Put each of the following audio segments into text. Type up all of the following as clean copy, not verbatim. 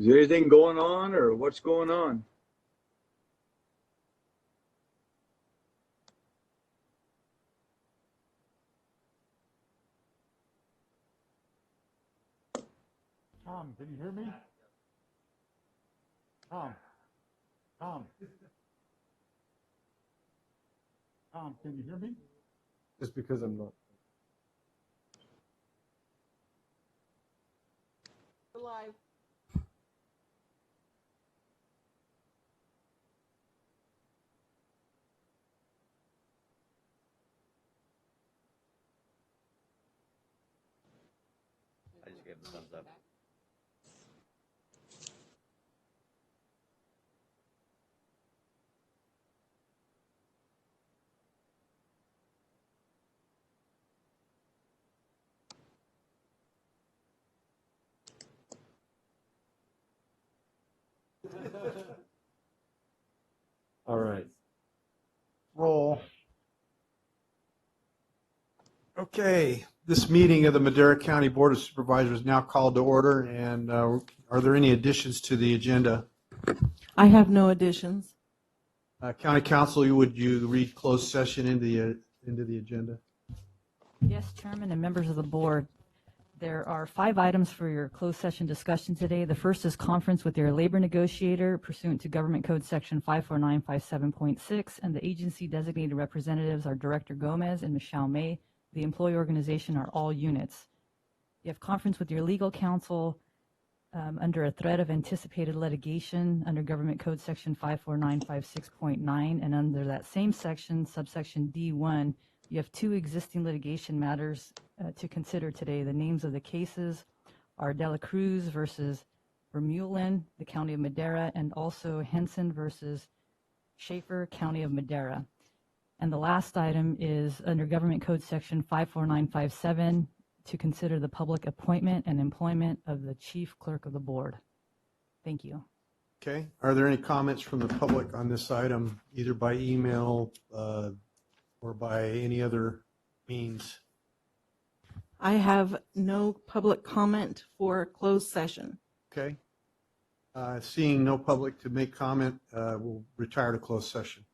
Is there anything going on or what's going on? Tom, can you hear me? Tom. Tom, can you hear me? Just because I'm not. We're live. I just gave him a thumbs up. All right. Roll. Okay, this meeting of the Madera County Board of Supervisors is now called to order, and are there any additions to the agenda? I have no additions. County Council, would you read closed session into the agenda? Yes, Chairman and members of the board. There are 5 items for your closed session discussion today. The first is conference with your labor negotiator pursuant to Government Code Section 54957.6, and the agency designated representatives are Director Gomez and Michelle May. The employee organization are all units. You have conference with your legal counsel under a threat of anticipated litigation under Government Code Section 54956.9, and under that same section, subsection D1, you have 2 existing litigation matters to consider today. The names of the cases are Dela Cruz versus Vermeulen, the County of Madera, and also Henson versus Schaefer, County of Madera. And the last item is under Government Code Section 54957 to consider the public appointment and employment of the Chief Clerk of the Board. Thank you. Okay, are there any comments from the public on this item, either by email or by any other means? I have no public comment for closed session. Okay. Seeing no public to make comment, we'll retire to closed session.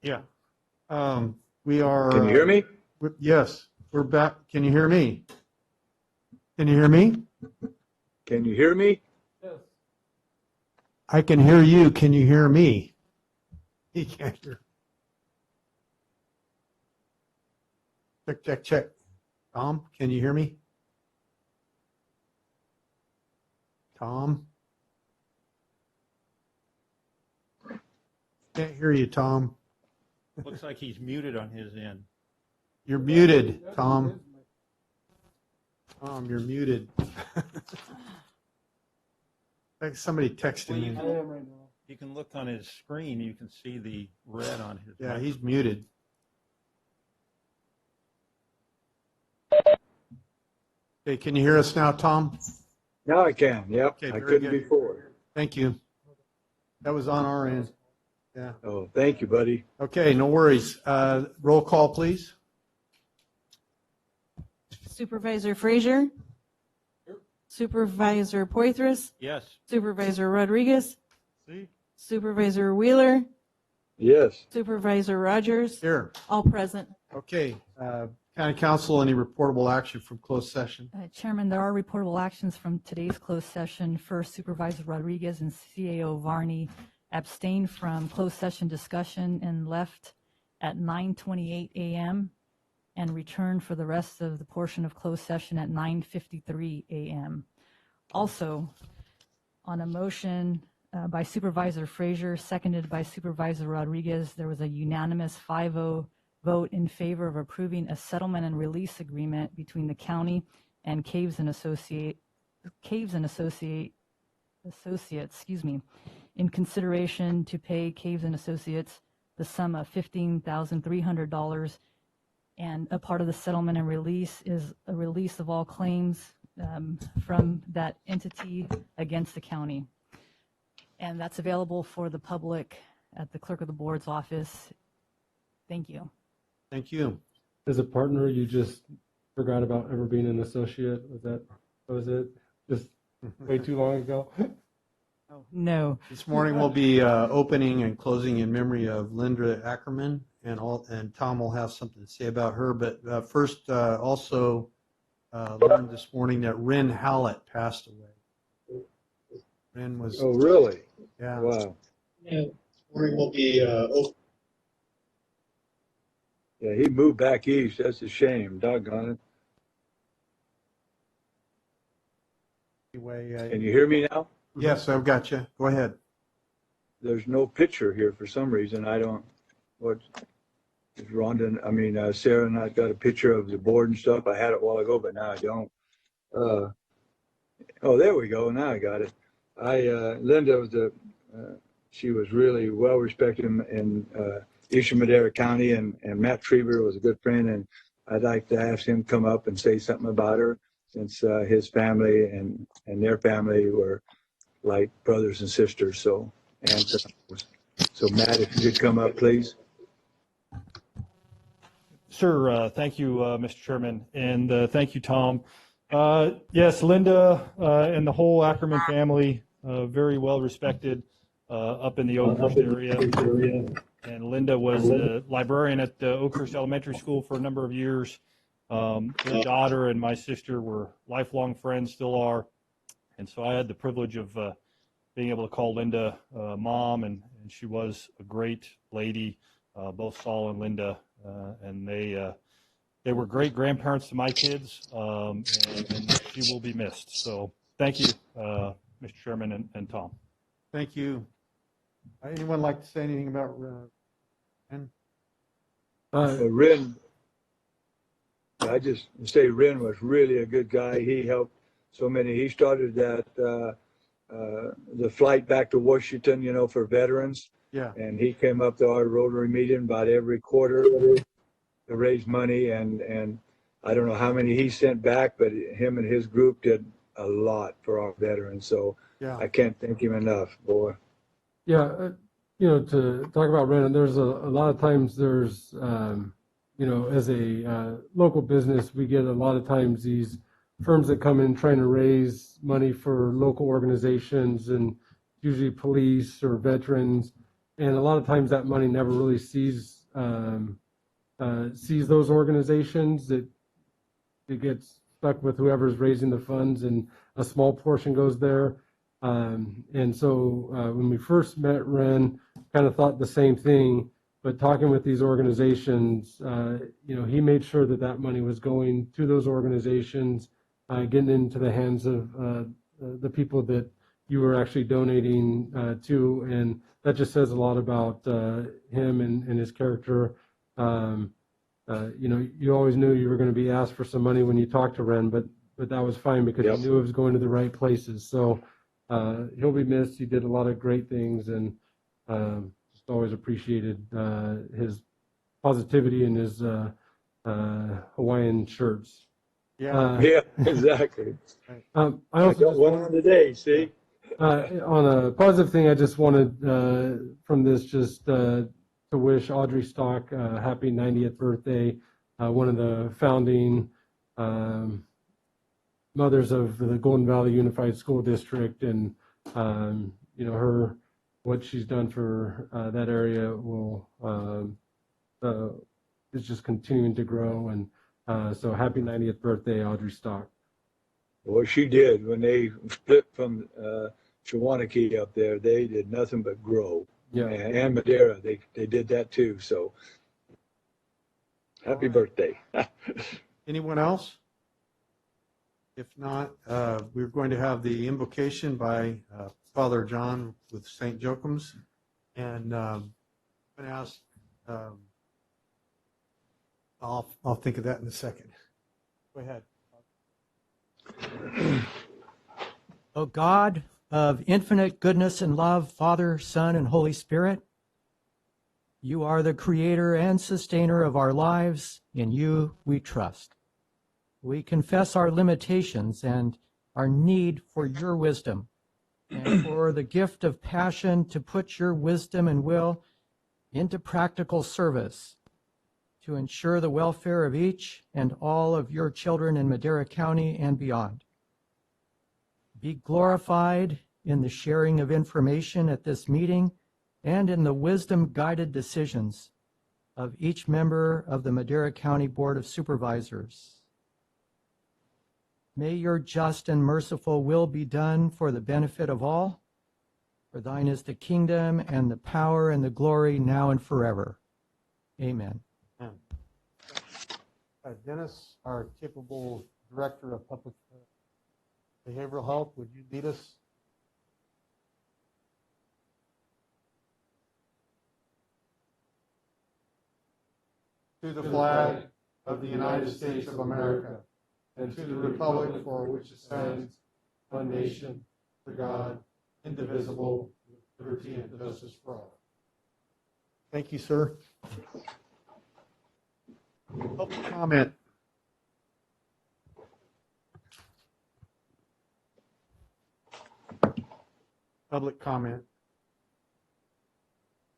Yeah. We are. Can you hear me? Yes, we're back. Can you hear me? Can you hear me? Can you hear me? I can hear you. Can you hear me? He can't hear. Check, check, check. Tom, can you hear me? Tom? Can't hear you, Tom. Looks like he's muted on his end. You're muted, Tom. Tom, you're muted. Like somebody texting me. I am right now. You can look on his screen, you can see the red on his. Yeah, he's muted. Okay, can you hear us now, Tom? Now I can. Yep. Okay, I very couldn't good. before. Thank you. That was on our end. Yeah. Oh, thank you, buddy. Okay, no worries. Roll call, please. Supervisor Frazier? Supervisor Poitras? Yes. Supervisor Rodriguez? See? Supervisor Wheeler? Yes. Supervisor Rogers? Here. All present. Okay. County Council, any reportable action from closed session? Chairman, there are reportable actions from today's closed session. First, Supervisor Rodriguez and CAO Varney abstained from closed session discussion and left at 9:28 a.m. and returned for the rest of the portion of closed session at 9:53 a.m. Also, on a motion by Supervisor Frazier, seconded by Supervisor Rodriguez, there was a unanimous 5-0 vote in favor of approving a settlement and release agreement between the county and Caves and Associates, in consideration to pay Caves and Associates the sum of $15,300. And a part of the settlement and release is a release of all claims from that entity against the county. And that's available for the public at the clerk of the board's office. Thank you. Thank you. As a partner, you just forgot about ever being an associate. Was it just way too long ago? Oh, no. This morning we'll be opening and closing in memory of Linda Ackerman, and Tom will have something to say about her. But first, also learned this morning that Ren Hallett passed away. Ren was. Oh, really? Yeah. Wow. This morning we'll be open. Yeah, he moved back east. That's a shame. Doggone it. Anyway, Can you hear me now? yes, I've got you. Go ahead. There's no picture here for some reason. I don't. What is Rhonda? I mean, Sarah and I got a picture of the board and stuff. I had it a while ago, but now I don't. Oh, there we go. Now I got it. Linda was she was really well respected in Eastern Madera County, and Matt Trieber was a good friend, and I'd like to ask him to come up and say something about her, since his family and their family were like brothers and sisters. So, and so Matt, if you could come up, please. Sure. Thank you, Mr. Chairman, and thank you, Tom. Yes, Linda and the whole Ackerman family, very well respected up in the Oakhurst area. And Linda was a librarian at Oakhurst Elementary School for a number of years. Her daughter and my sister were lifelong friends, still are. And so I had the privilege of being able to call Linda mom, and she was a great lady, both Saul and Linda. And they were great grandparents to my kids, and she will be missed. So thank you, Mr. Chairman and Tom. Thank you. Anyone like to say anything about Ren? Ren, I just say Ren was really a good guy. He helped so many. He started that the flight back to Washington, for veterans. Yeah. And he came up to our Rotary meeting about every quarter to raise money. And I don't know how many he sent back, but him and his group did a lot for our veterans. So Yeah. I can't thank him enough, boy. Yeah, to talk about rent, there's a lot of times there's, as a local business, we get a lot of times these firms that come in trying to raise money for local organizations, and usually police or veterans. and a lot of times that money never really sees those organizations. It gets stuck with whoever's raising the funds, and a small portion goes there. And so when we first met Ren, kind of thought the same thing, but talking with these organizations, he made sure that that money was going to those organizations, getting into the hands of the people that you were actually donating to. And that just says a lot about him and his character. You always knew you were going to be asked for some money when you talked to Ren, but that was fine because you knew it was going to the right places. So he'll be missed. He did a lot of great things, and just always appreciated his positivity and his Hawaiian shirts. Yeah, exactly. I I also got just one on today, see? on a positive thing, I just wanted from this just to wish Audrey Stock a happy 90th birthday, one of the founding mothers of the Golden Valley Unified School District, and her, what she's done for that area will is just continuing to grow. And so happy 90th birthday, Audrey Stock. Well, she did. When they split from Shawanakee up there, they did nothing but grow. Yeah. And Madera, they did that too. So happy birthday. Anyone else? If not, we're going to have the invocation by Father John with St. Joachim's. And I'm going to ask, I'll think of that in a second. Go ahead. O God of infinite goodness and love, Father, Son, and Holy Spirit, you are the creator and sustainer of our lives. In you we trust. We confess our limitations and our need for your wisdom, and for the gift of passion to put your wisdom and will into practical service to ensure the welfare of each and all of your children in Madera County and beyond. Be glorified in the sharing of information at this meeting and in the wisdom-guided decisions of each member of the Madera County Board of Supervisors. May your just and merciful will be done for the benefit of all, for thine is the kingdom and the power and the glory now and forever. Amen. Dennis, our capable Director of Public Behavioral Health, would you lead us? To the flag of the United States of America, and to the republic for which it stands, one nation, under God, indivisible, with liberty and justice for all. Thank you, sir. Public comment. Public comment.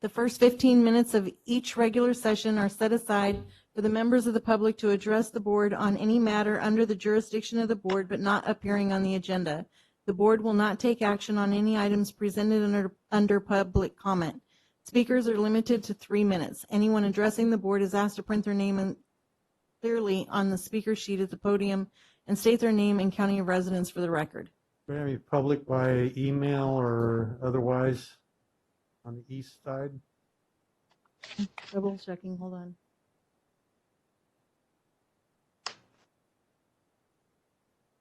The first 15 minutes of each regular session are set aside for the members of the public to address the board on any matter under the jurisdiction of the board but not appearing on the agenda. The board will not take action on any items presented under public comment. Speakers are limited to 3 minutes. Anyone addressing the board is asked to print their name clearly on the speaker sheet at the podium and state their name and county of residence for the record. Do we have any public by email or otherwise on the east side? Double checking, hold on.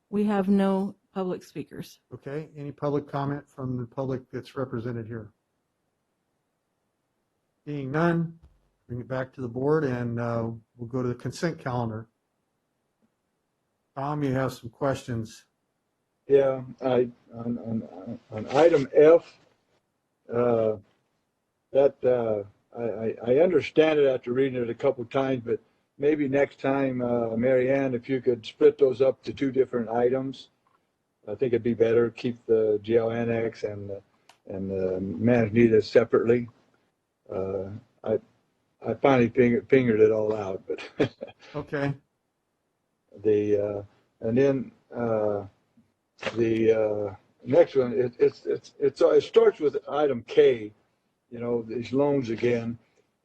We have no public speakers. Okay, any public comment from the public that's represented here? Seeing none, bring it back to the board, and we'll go to the consent calendar. Tom, you have some questions. Yeah, on item F, I understand it after reading it a couple times, but maybe next time, Mary Ann, if you could split those up to 2 different items, I think it'd be better. Keep the jail annex and the Manzanita separately. I finally fingered it all out, but Okay. and then the next one, it starts with item K. you know, these loans again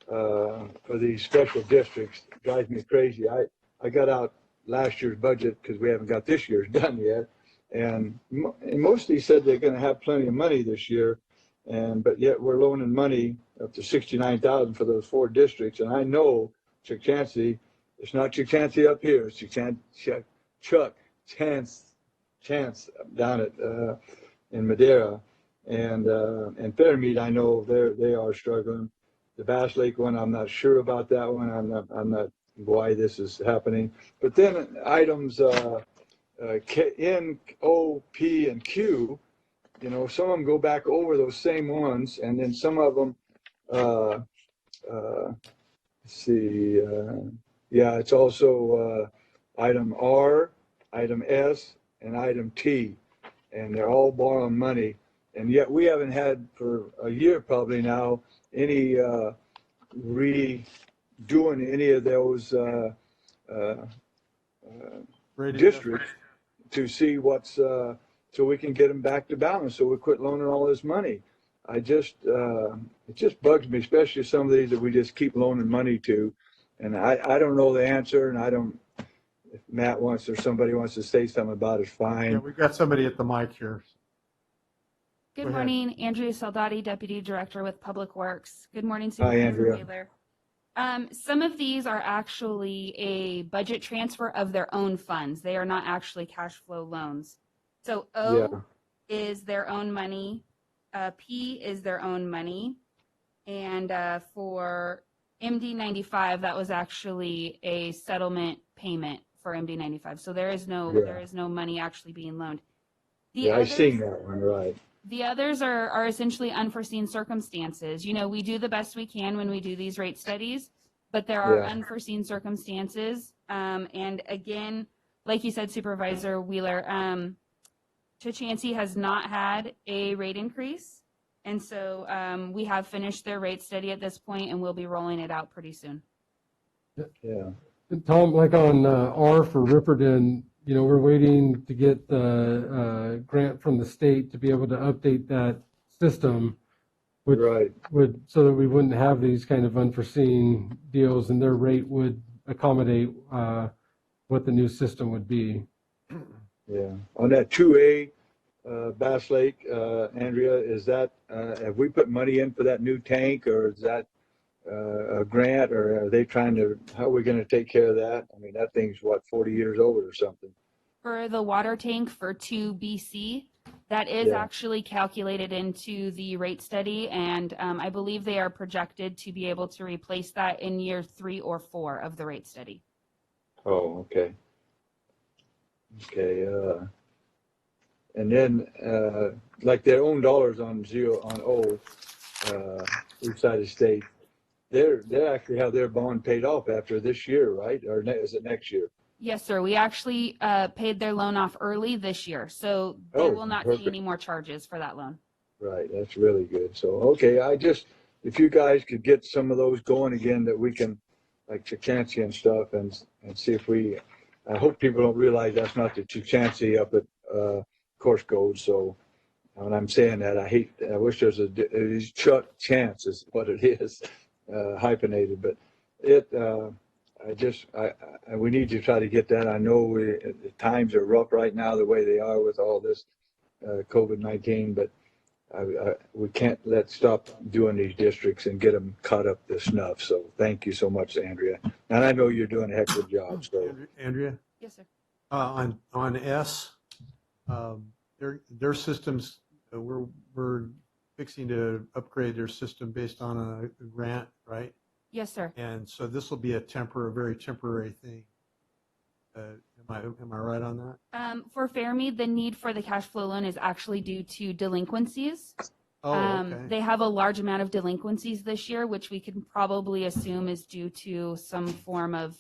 for these special districts drives me crazy. I got out last year's budget because we haven't got this year's done yet, and mostly said they're going to have plenty of money this year, but yet we're loaning money up to $69,000 for those 4 districts, and I know Chickchansey, it's not Chickchansey up here, it's Chuck Chance down at in Madera, and Fairmead, I know they are struggling. The Bass Lake one, I'm not sure about that one. I'm not why this is happening. But then items N, O, P, and Q, you know, some of them go back over those same ones, and then some of them, let's see, yeah, it's also item R, item S, and item T, and they're all borrowing money. And yet we haven't had for a year probably now any redoing any of those districts to see what's so we can get them back to balance, so we quit loaning all this money. It just bugs me, especially some of these that we just keep loaning money to, and I don't know the answer, and I don't. If Matt wants or somebody wants to say something about it, fine. Yeah, we've got somebody at the mic here. Good morning, Andrea Saldati, Deputy Director with Public Works. Good morning, Hi, Supervisor Andrea. Wheeler. Some of these are actually a budget transfer of their own funds. They are not actually cash flow loans. So O is their own money, P is their own money, and for MD95, that was actually a settlement payment for MD95. So there is no money actually being loaned. I've seen that one, right. The others are essentially unforeseen circumstances. You know, we do the best we can when we do these rate studies, but there are unforeseen circumstances. And again, like you said, Supervisor Wheeler, Chickchansey has not had a rate increase. And so we have finished their rate study at this point, and we'll be rolling it out pretty soon. Yeah. Tom, like on R for Ripperton, you know, we're waiting to get the grant from the state to be able to update that system, which would, so that we wouldn't have these kind of unforeseen deals, and their rate would accommodate what the new system would be. Yeah. On that 2A Bass Lake, Andrea, is that, have we put money in for that new tank, or is that a grant, or are they trying to, how are we going to take care of that? I mean, that thing's what, 40 years old or something. For the water tank for 2BC, that is actually calculated into the rate study, and I believe they are projected to be able to replace that in year 3 or 4 of the rate study. Oh, okay. Okay. And then, like their own dollars on O, each side of the state, they actually have their bond paid off after this year, right? Or is it next year? Yes, sir. We actually paid their loan off early this year, so they will not see any more charges for that loan. Right. That's really good. So, okay, if you guys could get some of those going again, that we can, like Chickchansey and stuff, and see if I hope people don't realize that's not the Chickchansey up at Course Code. So when I'm saying that, I wish there's it's Chuck Chance is what it is, hyphenated, but we need to try to get that. I know the times are rough right now, the way they are with all this COVID-19, but we can't stop doing these districts and get them caught up to snuff. So thank you so much, Andrea. And I know you're doing a heck of a job. So. Andrea? Yes, sir. On S, their systems, we're fixing to upgrade their system based on a grant, right? Yes, sir. And so this will be a very temporary thing. Am I right on that? For Fairmead, the need for the cash flow loan is actually due to delinquencies. Oh, okay. They have a large amount of delinquencies this year, which we can probably assume is due to some form of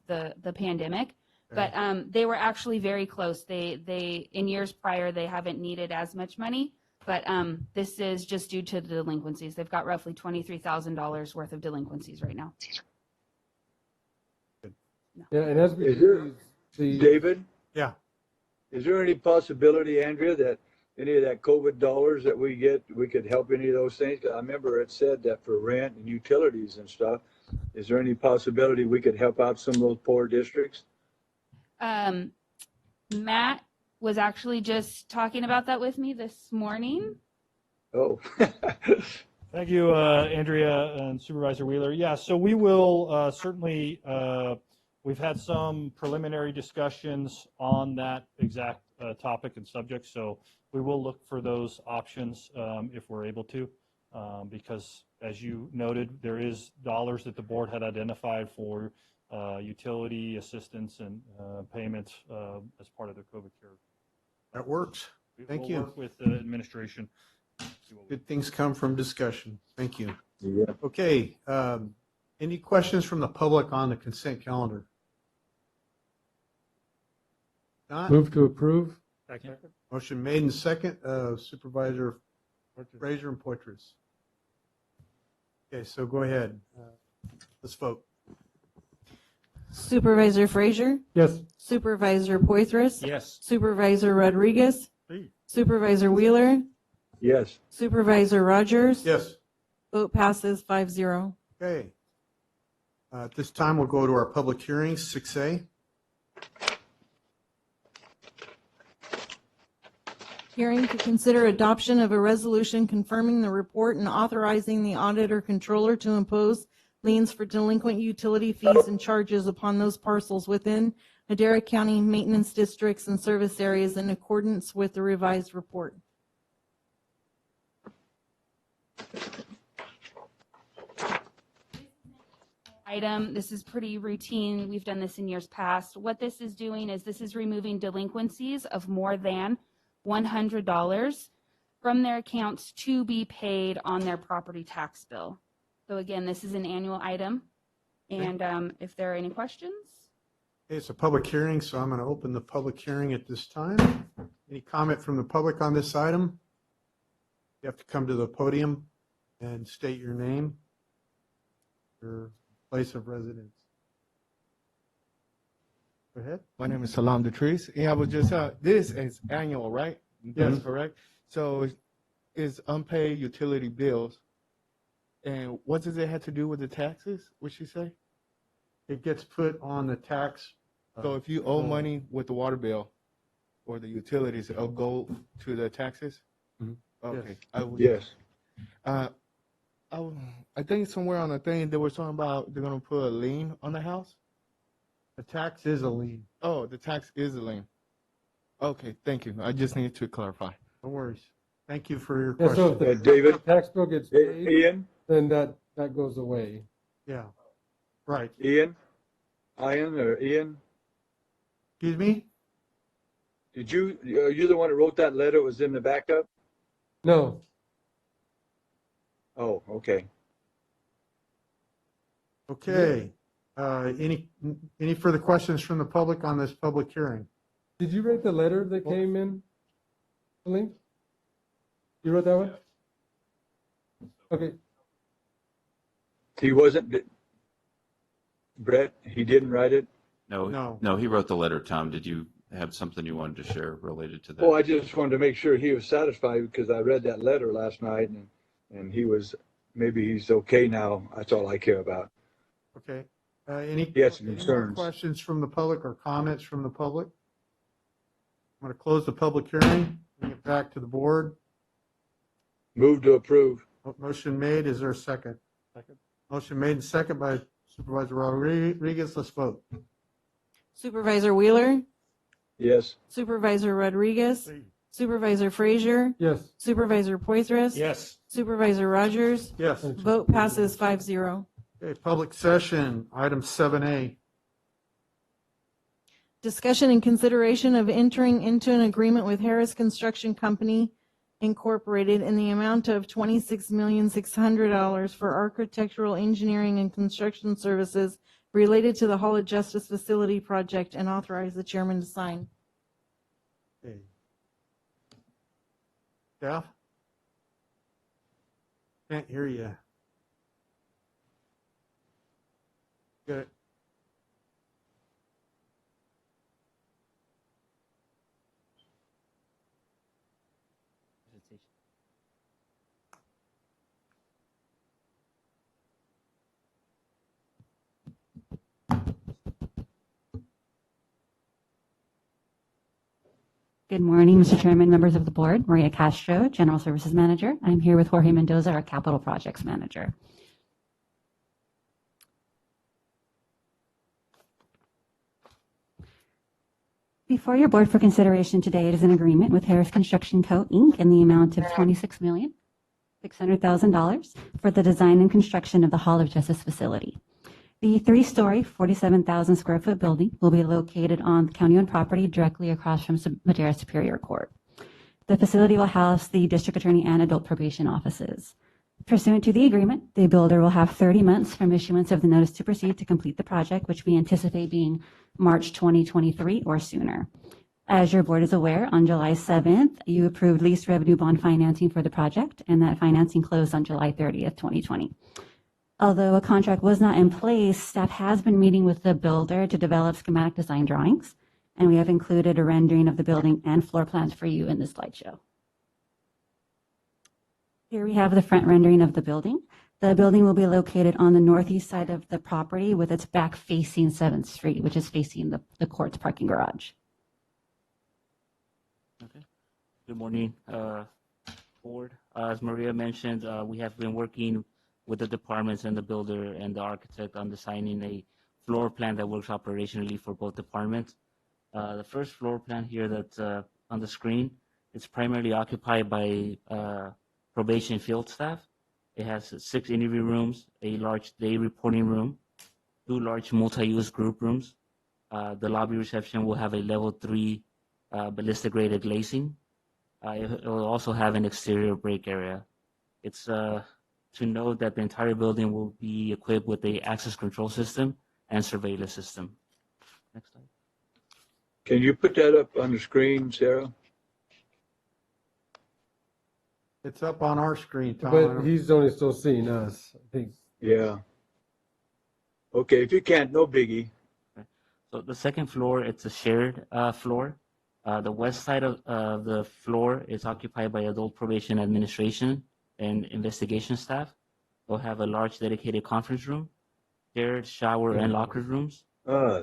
the pandemic. Okay. But they were actually very close. They in years prior, they haven't needed as much money. But this is just due to the delinquencies. They've got roughly $23,000 worth of delinquencies right now. Yeah, and as we David? Yeah. Is there any possibility, Andrea, that any of that COVID dollars that we get, we could help any of those things? 'Cause I remember it said that for rent and utilities and stuff. Is there any possibility we could help out some of those poor districts? Matt was actually just talking about that with me this morning. Oh. Thank you, Andrea and Supervisor Wheeler. Yeah, so we will certainly, we've had some preliminary discussions on that exact topic and subject, so we will look for those options if we're able to, because as you noted, there is dollars that the board had identified for utility assistance and payments as part of the COVID care. That works. Thank We'll you. work with the administration. Good things come from discussion. Thank you. Yeah. Okay, any questions from the public on the consent calendar? Not? Move to approve? Motion made and second, Supervisor Frazier and Poitras. Okay, so go ahead. Let's vote. Supervisor Frazier, Yes. Supervisor Poitras, Yes. Supervisor Rodriguez, Supervisor Wheeler, Yes. Supervisor Rogers. Yes. Vote passes 5-0. Okay. At this time, we'll go to our public hearings, 6A. Hearing to consider adoption of a resolution confirming the report and authorizing the auditor controller to impose liens for delinquent utility fees and charges upon those parcels within Madera County maintenance districts and service areas in accordance with the revised report. Item, this is pretty routine. We've done this in years past. What this is doing is this is removing delinquencies of more than $100 from their accounts to be paid on their property tax bill. So again, this is an annual item. And if there are any questions? Okay, it's a public hearing, so I'm going to open the public hearing at this time. Any comment from the public on this item? You have to come to the podium and state your name, your place of residence. Go ahead. My name is Salam Detrice. And I was just, this is annual, right? That's Yes. correct. So it's unpaid utility bills. And what does it have to do with the taxes, would she say? It gets put on the tax. So if you owe money with the water bill or the utilities, it'll go to the taxes? Mhm. Okay. Yes. Yes. I think somewhere on the thing they were talking about they're going to put a lien on the house. The tax is a lien. Oh, the tax is a lien. Okay, thank you. I just needed to clarify. No worries. Thank you for your Yeah, so if question. the David? tax bill gets paid, Ian? then that goes away. Yeah. Right. Ian? Ian or Ian? Excuse me? Did you, are you the one that wrote that letter? It was in the backup? No, Oh, okay. Okay. Any further questions from the public on this public hearing? did you write the letter that came in? Lee? You wrote that one? Okay, He wasn't, Brett, he didn't write it? No. No, he wrote the letter, Tom. Did you have something you wanted to share related to that? Oh, I just wanted to make sure he was satisfied because I read that letter last night and he was, maybe he's okay now. That's all I care about. Okay. Any He had some any more concerns. questions from the public or comments from the public? I'm going to close the public hearing, bring it back to the board. Move to approve. Motion made. Is there a second? Second. Motion made and second by Supervisor Rodriguez. Let's vote. Supervisor Wheeler, Yes. Supervisor Rodriguez, Supervisor Frazier, yes. Supervisor Poitras. Yes. Supervisor Rogers. Yes. Vote passes 5-0. Okay, public session, item 7A. Discussion and consideration of entering into an agreement with Harris Construction Company Incorporated in the amount of $26,600,000 for architectural engineering and construction services related to the Hall of Justice Facility project and authorize the chairman to sign. Okay. Staff? Can't hear you. Good. Good morning, Mr. Chairman, members of the board. Maria Castro, General Services Manager. I'm here with Jorge Mendoza, our Capital Projects Manager. Before your board for consideration today is an agreement with Harris Construction Co., Inc. in the amount of $26,600,000 for the design and construction of the Hall of Justice facility. The three-story, 47,000 square foot building will be located on county-owned property directly across from Madera Superior Court. The facility will house the district attorney and adult probation offices. Pursuant to the agreement, the builder will have 30 months from issuance of the notice to proceed to complete the project, which we anticipate being March 2023 or sooner. As your board is aware, on July 7th, you approved lease revenue bond financing for the project, and that financing closed on July 30th, 2020. Although a contract was not in place, staff has been meeting with the builder to develop schematic design drawings, and we have included a rendering of the building and floor plans for you in this slideshow. Here we have the front rendering of the building. The building will be located on the northeast side of the property with its back facing 7th Street, which is facing the court's parking garage. Okay. Good morning, board. As Maria mentioned, we have been working with the departments and the builder and the architect on designing a floor plan that works operationally for both departments. The first floor plan here that's on the screen, it's primarily occupied by probation field staff. It has 6 interview rooms, a large day reporting room, 2 large multi-use group rooms. The lobby reception will have a level 3 ballistic rated glazing. It will also have an exterior break area. It's to note that the entire building will be equipped with a access control system and surveillance system. Next slide. Can you put that up on the screen, Sarah? It's up on our screen, Tom. But he's only still seeing us, I think. Yeah. Okay, if you can't, no biggie. So the second floor, it's a shared floor. The west side of the floor is occupied by adult probation administration and investigation staff. They'll have a large dedicated conference room, shared shower and locker rooms.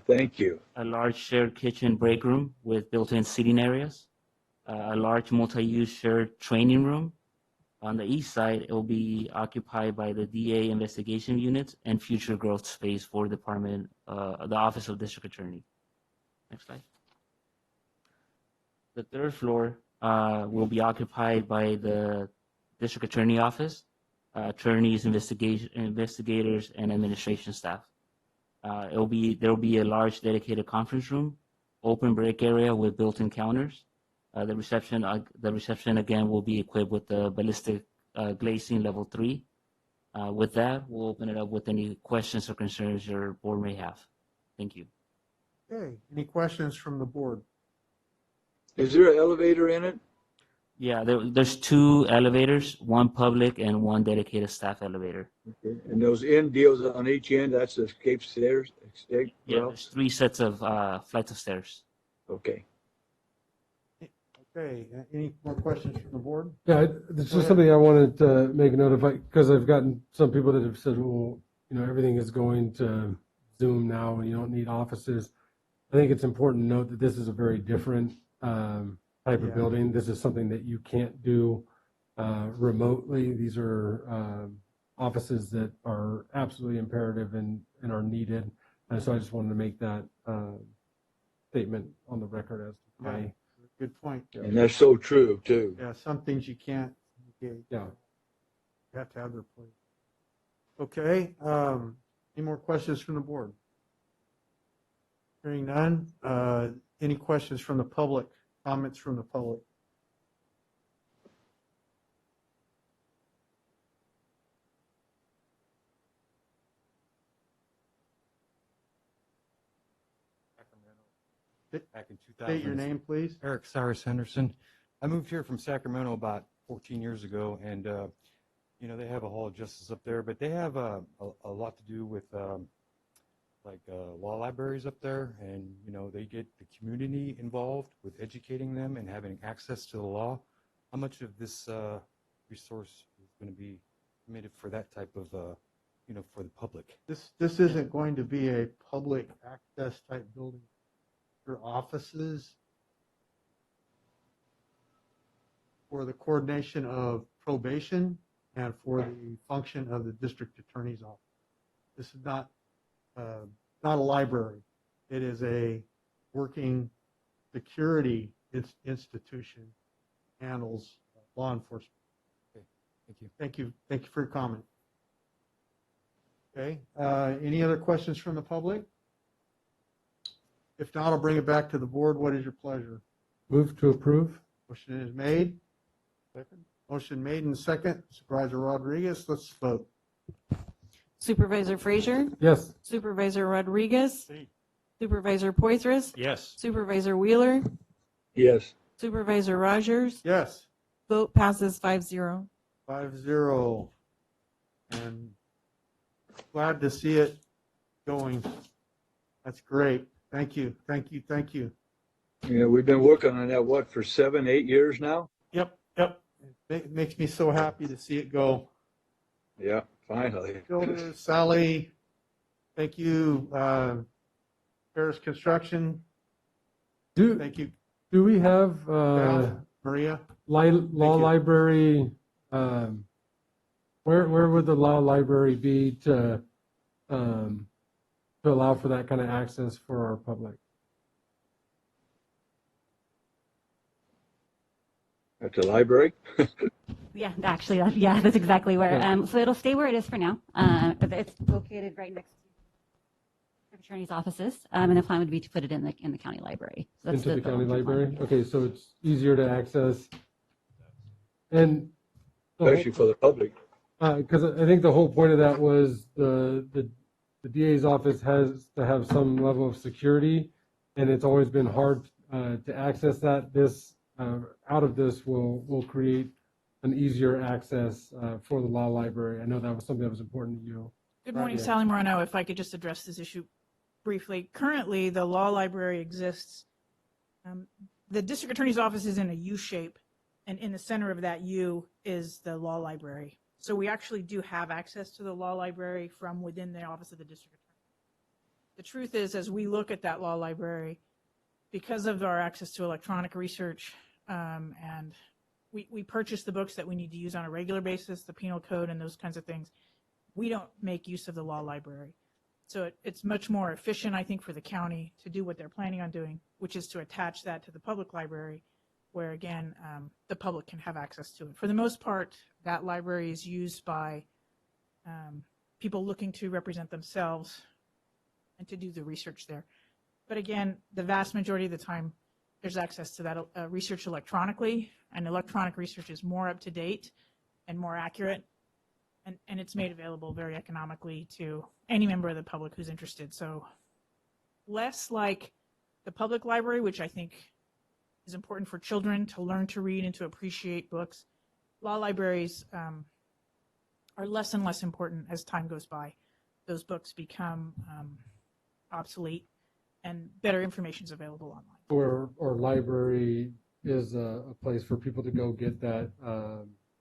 Thank you. A large shared kitchen break room with built-in seating areas. A large multi-use shared training room. On the east side, it will be occupied by the DA investigation units and future growth space for the department, the Office of District Attorney. Next slide. The third floor will be occupied by the District Attorney Office, attorneys, investigators, and administration staff. There will be a large dedicated conference room, open break area with built-in counters. The reception again will be equipped with the ballistic glazing level 3. With that, we'll open it up with any questions or concerns your board may have. Thank you. Okay, any questions from the board? Is there an elevator in it? Yeah, there's 2 elevators, one public and one dedicated staff elevator. Okay. And those end deals on each end, that's the escape stairs? Yeah, there's 3 sets of flights of stairs. Okay. Okay, any more questions from the board? Yeah, this is something I wanted to make a note of, because I've gotten some people that have said, well, everything is going to Zoom now and you don't need offices. I think it's important to note that this is a very different type of building. This is something that you can't do remotely. These are offices that are absolutely imperative and are needed. And so I just wanted to make that statement on the record as to why. Good point. And that's so true, too. Yeah, some things you can't negate. Yeah. You have to have their place. Okay, any more questions from the board? Hearing none, any questions from the public, comments from the public? Back in 2000. State your name, please. Eric Cyrus Henderson. I moved here from Sacramento about 14 years ago, and they have a Hall of Justice up there, but they have a lot to do with law libraries up there, and they get the community involved with educating them and having access to the law. How much of this resource is going to be committed for that type of for the public? This isn't going to be a public access type building for offices. for the coordination of probation and for the function of the district attorney's office. This is not a library. It is a working security institution, handles law enforcement. Okay, thank you. Thank you. Thank you for your comment. Okay. Any other questions from the public? If not, I'll bring it back to the board. What is your pleasure? Move to approve. Motion is made. Second. Motion made and second. Supervisor Rodriguez, let's vote. Supervisor Frazier, Yes. Supervisor Rodriguez, Supervisor Poitras, Yes. Supervisor Wheeler, Yes. Supervisor Rogers. Yes. Vote passes 5-0. 5-0. And glad to see it going. That's great. Thank you. Thank you. Thank you. Yeah, we've been working on that, what, for 7, 8 years now? Yep. Yep. It makes me so happy to see it go. Yeah, finally. Builders, Sally, thank you. Paris Construction, thank you. Do we have Maria? law library? Where would the law library be to allow for that kind of access for our public? At the library? Yeah, actually, yeah, that's exactly where. So it'll stay where it is for now, but it's located right next to the attorney's offices, and the plan would be to put it in the county library. So that's Into the county long-term plan. library? Okay, so it's easier to access. And Especially for the public. because I think the whole point of that was the DA's office has to have some level of security, and it's always been hard to access that. This out of this will create an easier access for the law library. I know that was something that was important to you. Good morning, Yeah. Sally Moreno. If I could just address this issue briefly. Currently, the law library exists. The district attorney's office is in a U shape, and in the center of that U is the law library. So we actually do have access to the law library from within the office of the district attorney. The truth is, as we look at that law library, because of our access to electronic research, and we purchase the books that we need to use on a regular basis, the penal code and those kinds of things, we don't make use of the law library. So it's much more efficient, I think, for the county to do what they're planning on doing, which is to attach that to the public library, where, again, the public can have access to it. For the most part, that library is used by people looking to represent themselves and to do the research there. But again, the vast majority of the time, there's access to that research electronically, and electronic research is more up to date and more accurate, and it's made available very economically to any member of the public who's interested. So less like the public library, which I think is important for children to learn to read and to appreciate books. Law libraries are less and less important as time goes by. Those books become obsolete, and better information is available online. Or library is a place for people to go get that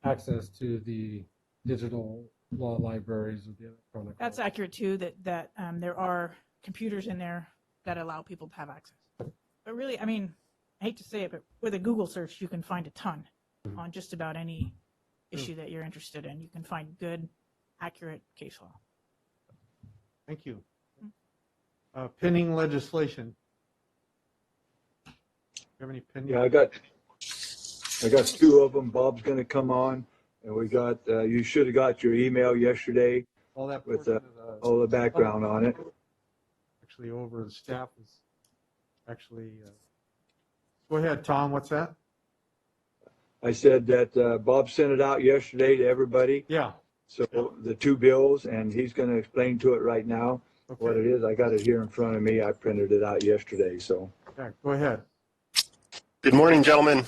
access to the digital law libraries of the electronic. That's accurate too, that there are computers in there that allow people to have access. But really, I mean, I hate to say it, but with a Google search, you can find a ton on just about any issue that you're interested in. You can find good, accurate case law. Thank you. Pending legislation. Do you have any pending? Yeah, I got 2 of them. Bob's going to come on, and we got. You should have got your email yesterday All that with portion all the background on it. Actually, over the staff is actually. Go ahead, Tom. What's that? I said that Bob sent it out yesterday to everybody. Yeah. So the 2 bills, and he's going to explain to it right now what it is. I got it here in front of me. I printed it out yesterday. So. Okay, go ahead. Good morning, gentlemen.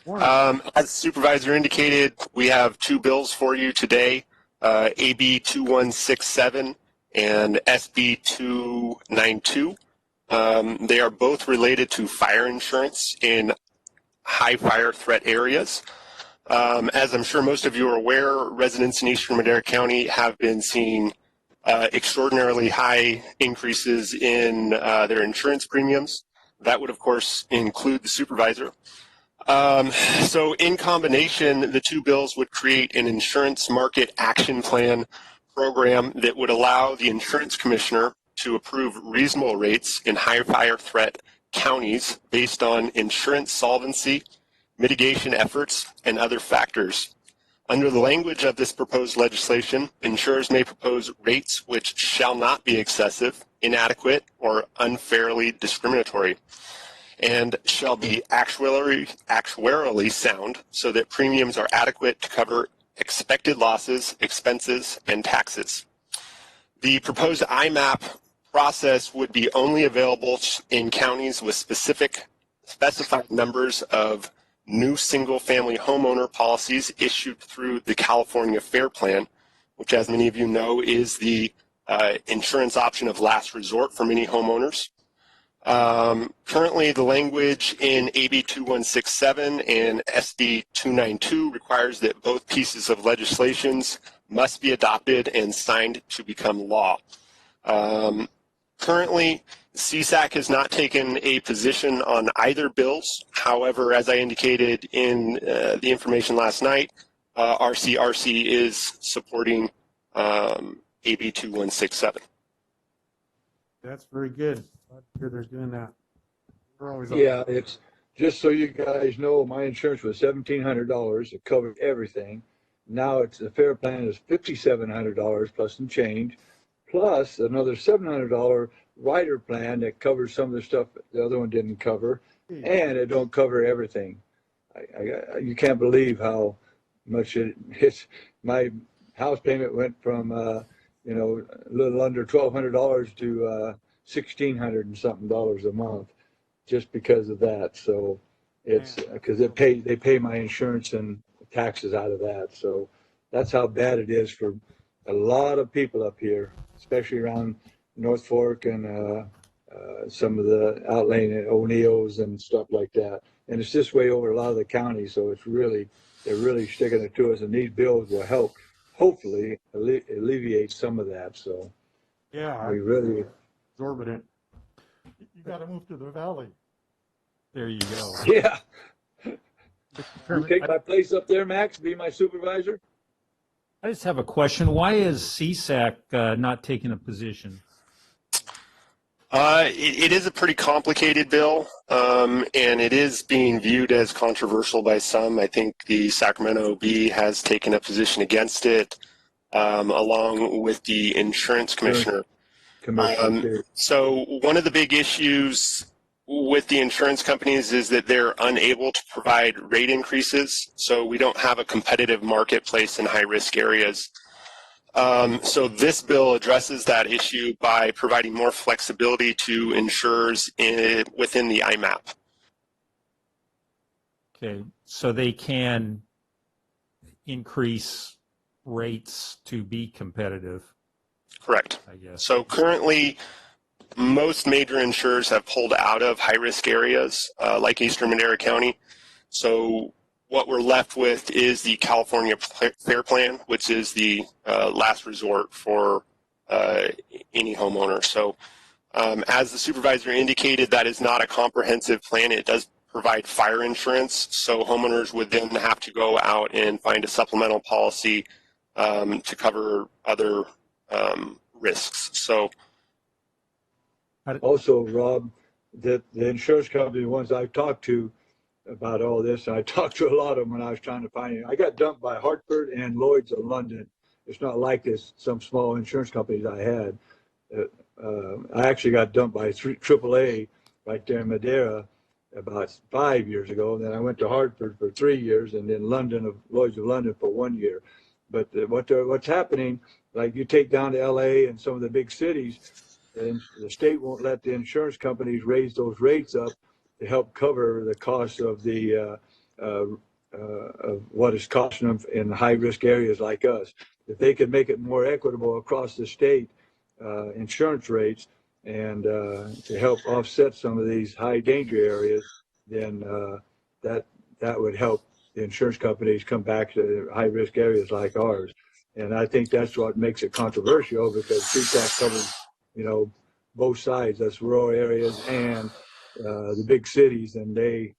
Morning. As the supervisor indicated, we have 2 bills for you today, AB 2167 and SB 292. They are both related to fire insurance in high fire threat areas. As I'm sure most of you are aware, residents in Eastern Madera County have been seeing extraordinarily high increases in their insurance premiums. That would, of course, include the supervisor. So in combination, the two bills would create an insurance market action plan program that would allow the insurance commissioner to approve reasonable rates in high fire threat counties based on insurance solvency, mitigation efforts, and other factors. Under the language of this proposed legislation, insurers may propose rates which shall not be excessive, inadequate, or unfairly discriminatory, and shall be actuarially sound so that premiums are adequate to cover expected losses, expenses, and taxes. The proposed IMAP process would be only available in counties with specified numbers of new single-family homeowner policies issued through the California Fair Plan, which, as many of you know, is the insurance option of last resort for many homeowners. Currently, the language in AB 2167 and SB 292 requires that both pieces of legislations must be adopted and signed to become law. Currently, CSAC has not taken a position on either bills. However, as I indicated in the information last night, RCRC is supporting AB 2167. That's very good. Glad to hear they're doing that. We're always Yeah, it's just so you guys know, my insurance was $1,700. It covered everything. Now it's the fair plan is $5,700 plus some change, plus another $700 rider plan that covers some of the stuff the other one didn't cover, and it don't cover everything. You can't believe how much it's. My house payment went from a little under $1,200 to $1,600 and something a month, just because of that. So it's because they pay my insurance and taxes out of that. So that's how bad it is for a lot of people up here, especially around North Fork and some of the outlying O'Neills and stuff like that. And it's this way over a lot of the counties. So it's really, they're really sticking it to us, and these bills will help, hopefully, alleviate some of that. So yeah, we really exorbitant. You got to move to the valley. There you go. Yeah. You take my place up there, Max, be my supervisor? I just have a question. Why is CSAC not taking a position? It is a pretty complicated bill, and it is being viewed as controversial by some. I think the Sacramento Bee has taken a position against it, along with the insurance commissioner. So one of the big issues with the insurance companies is that they're unable to provide rate increases, so we don't have a competitive marketplace in high-risk areas. So this bill addresses that issue by providing more flexibility to insurers within the IMAP. Okay, so they can increase rates to be competitive. Correct. I guess. So currently, most major insurers have pulled out of high-risk areas like Eastern Madera County. So what we're left with is the California Fair Plan, which is the last resort for any homeowner. So as the supervisor indicated, that is not a comprehensive plan. It does provide fire insurance, so homeowners would then have to go out and find a supplemental policy to cover other risks. So also, Rob, that the insurance company, the ones I've talked to about all this, and I talked to a lot of them when I was trying to find it. I got dumped by Hartford and Lloyd's of London. It's not like this, some small insurance companies I had. I actually got dumped by AAA right there in Madera about 5 years ago. And then I went to Hartford for 3 years, and then Lloyd's of London for 1 year. But what's happening, like you take down to LA and some of the big cities, and the state won't let the insurance companies raise those rates up to help cover the cost of the of what is costing them in high-risk areas like us. If they could make it more equitable across the state insurance rates and to help offset some of these high-danger areas, then that would help the insurance companies come back to high-risk areas like ours. And I think that's what makes it controversial, because CSAC covers, both sides. That's rural areas and the big cities, and they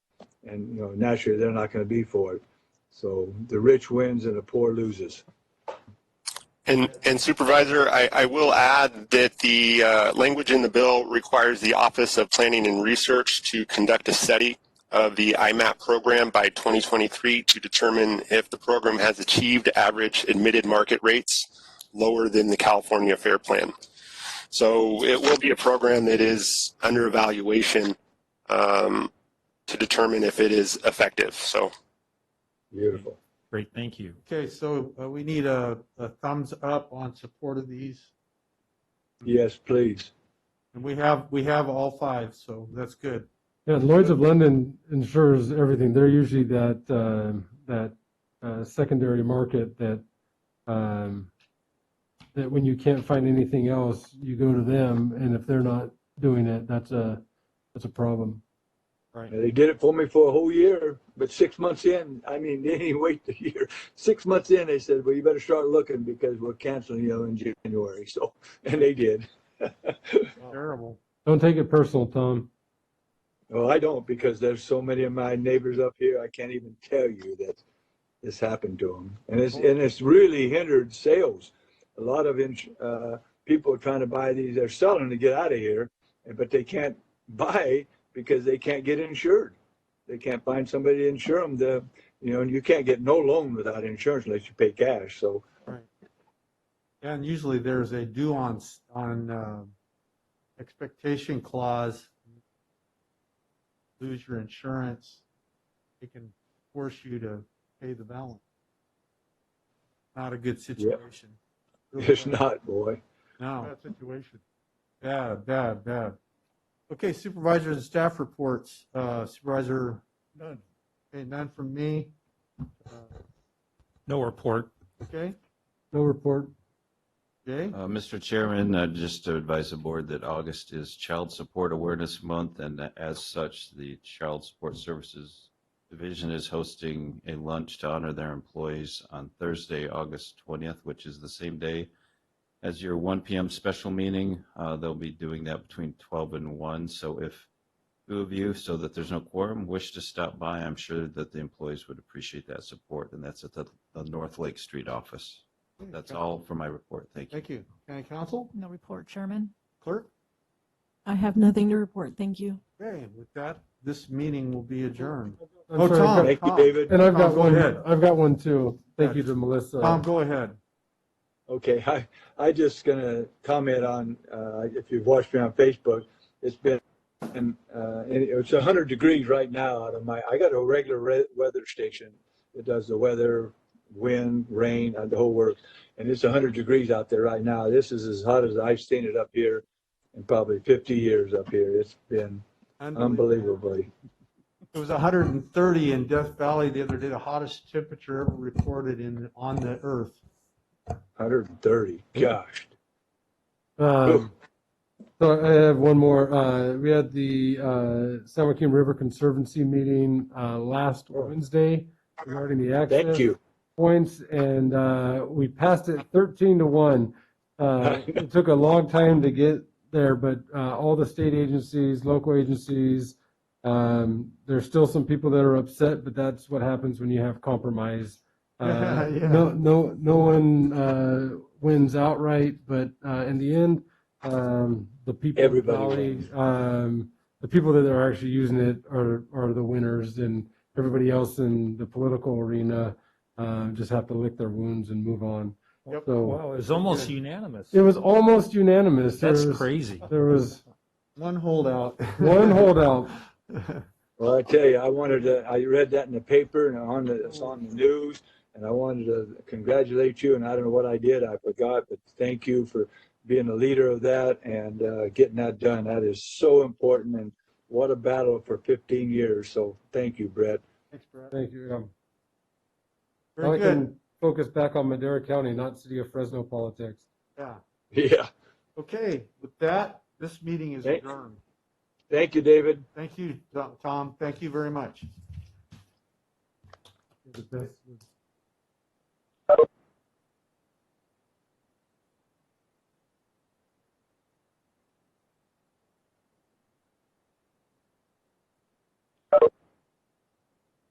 and naturally they're not going to be for it. So the rich wins and the poor loses. And Supervisor, I will add that the language in the bill requires the Office of Planning and Research to conduct a study of the IMAP program by 2023 to determine if the program has achieved average admitted market rates lower than the California Fair Plan. So it will be a program that is under evaluation to determine if it is effective. So beautiful. Great, thank you. Okay, so we need a thumbs up on support of these. Yes, please. And we have all 5, so that's good. Yeah, Lloyd's of London insures everything. They're usually that secondary market that that when you can't find anything else, you go to them, and if they're not doing it, that's a problem. Right. They did it for me for a whole year, but 6 months in, I mean, they didn't wait the year. 6 months in, they said, well, you better start looking because we're canceling you in January. So, and they did. Terrible. Don't take it personal, Tom. Well, I don't, because there's so many of my neighbors up here, I can't even tell you that this happened to them. And it's really hindered sales. A lot of people are trying to buy these. They're selling to get out of here, but they can't buy because they can't get insured. They can't find somebody to insure them. And you can't get no loan without insurance unless you pay cash. So, right. And usually there's a due on expectation clause. Lose your insurance, they can force you to pay the balance. Not a good situation. yeah. It's not, boy. No. Bad situation. Bad. Okay, supervisors and staff reports. Supervisor? None. Okay, none from me. No report. Okay. No report. Jay? Mr. Chairman, just to advise the board that August is Child Support Awareness Month, and as such, the Child Support Services Division is hosting a lunch to honor their employees on Thursday, August 20th, which is the same day as your 1 p.m. special meeting. They'll be doing that between 12 and 1. So if 2 of you, so that there's no quorum, wish to stop by, I'm sure that the employees would appreciate that support, and that's at the North Lake Street office. That's all for my report. Thank you. Thank you. County Council? No report, Chairman. Clerk? I have nothing to report. Thank you. Okay, with that, this meeting will be adjourned. I'm sorry, Thank you, David. And I've got Tom, go one. ahead. I've got one too. Thank you to Melissa. Tom, go ahead. Okay, I just gonna comment on if you've watched me on Facebook. It's been it's 100 degrees right now out of I got a regular weather station that does the weather, wind, rain, the whole works, and it's 100 degrees out there right now. This is as hot as I've seen it up here in probably 50 years up here. It's been unbelievably. It was 130 in Death Valley the other day, the hottest temperature ever recorded on the earth. 130. Gosh. So I have one more. We had the San Joaquin River Conservancy meeting last Wednesday regarding the access Thank you. points, and we passed it 13-1. It took a long time to get there, but all the state agencies, local agencies, there's still some people that are upset, but that's what happens when you have compromise. Yeah. No one wins outright, but in the end, the people in the valley, the people that are actually using it are the winners, and everybody else in the political arena just have to lick their wounds and move on. Yep. So Wow, it was almost unanimous. it was almost unanimous. That's crazy. There was one holdout. One holdout. Well, I tell you, I read that in the paper and it's on the news, and I wanted to congratulate you, and I don't know what I did, I forgot, but thank you for being the leader of that and getting that done. That is so important, and what a battle for 15 years. So thank you, Brett. Thanks, Brett. Thank you. Now Very I good. can focus back on Madera County, not City of Fresno politics. Yeah. Yeah. Okay, with that, this meeting is adjourned. Thank you, David. Thank you, Tom. Thank you very much. The best.